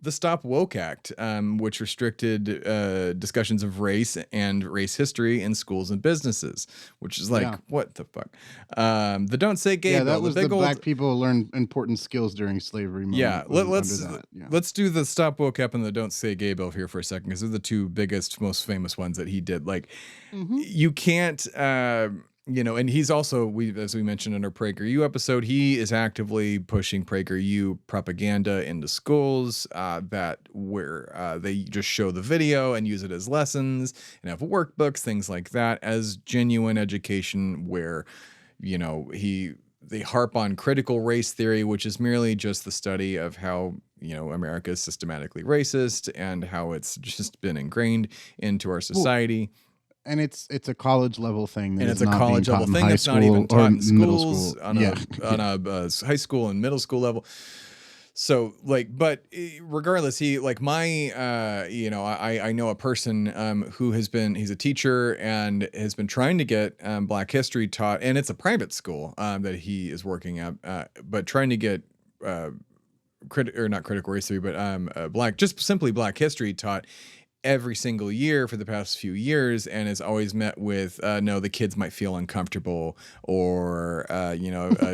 the Stop Woke Act, which restricted discussions of race and race history in schools and businesses, which is like, Yeah. what the fuck? The Don't Say Gay Yeah, bill, that was the the big old, black people learned important skills during slavery yeah. moment under Let's that. Yeah. let's do the Stop Woke Act and the Don't Say Gay bill here for a second, because they're the two biggest, most famous ones that he did. Like, Hmm. you can't. And he's also, as we mentioned in our PragerU episode, he is actively pushing PragerU propaganda into schools where they just show the video and use it as lessons and have workbooks, things like that, as genuine education where, they harp on critical race theory, which is merely just the study of how, America is systematically racist and how it's just been ingrained into our society. And it's a college level thing that And is it's a not being college taught level in thing high that's not even school or taught in middle schools school. on Yeah. a high school and middle school level. So but regardless, he, like, my I know a person he's a teacher and has been trying to get Black history taught, and it's a private school that he is working at, but trying to get not critical race theory, but just simply Black history taught every single year for the past few years, and has always met with no, the kids might feel uncomfortable, or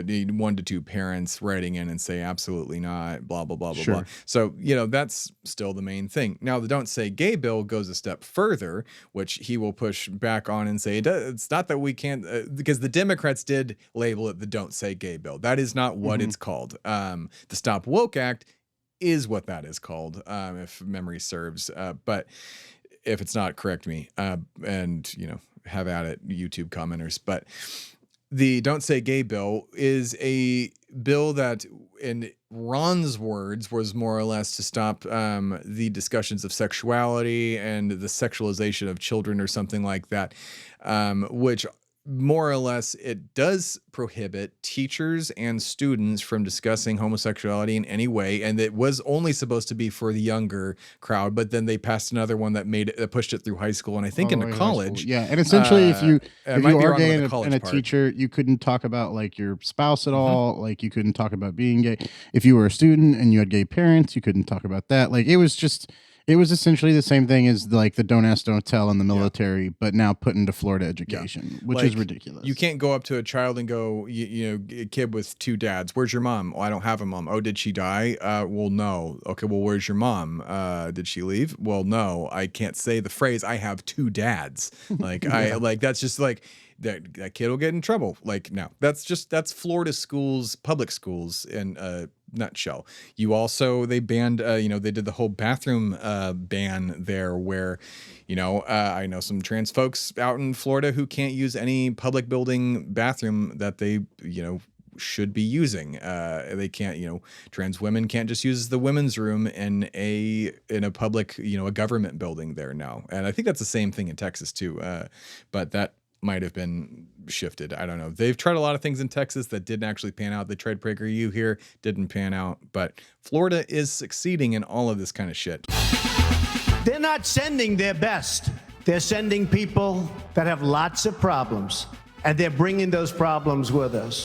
need 1 to 2 parents writing in and say absolutely not, blah blah blah blah blah. Sure. So that's still the main thing. Now the Don't Say Gay bill goes a step further, which he will push back on and say it's not that we can't, because the Democrats did label it the Don't Say Gay bill. That is not what it's called. The Stop Woke Act is what that is called, if memory serves. But if it's not, correct me, and have at it, YouTube commenters. But the Don't Say Gay bill is a bill that, in Ron's words, was more or less to stop the discussions of sexuality and the sexualization of children or something like that, which more or less it does prohibit teachers and students from discussing homosexuality in any way. And it was only supposed to be for the younger crowd, but then they passed another one that pushed it through high school, and I think into college. Yeah, and essentially, if you are gay and a part. teacher, you couldn't talk about like your spouse at all. Like you couldn't talk about being gay. If you were a student and you had gay parents, you couldn't talk about that. Like it was essentially the same thing as like the Don't Ask, Don't Tell in the military, but now put into Florida education, which is ridiculous. You can't go up to a child and go, a kid with 2 dads, where's your mom? Oh, I don't have a mom. Oh, did she die? Well, no. Okay, well, where's your mom? Did she leave? Well, no. I can't say the phrase, I have 2 dads. Like, that's just like, that kid will get in trouble. Like, no, that's Florida schools, public schools in a nutshell. They banned, they did the whole bathroom ban there, where, I know some trans folks out in Florida who can't use any public building bathroom that they, should be using. They can't, trans women can't just use the women's room in a public, a government building there now. And I think that's the same thing in Texas too. But that might have been shifted. I don't know. They've tried a lot of things in Texas that didn't actually pan out. They tried PragerU here, didn't pan out. But Florida is succeeding in all of this kind of shit. They're not sending their best. They're sending people that have lots of problems, and they're bringing those problems with us.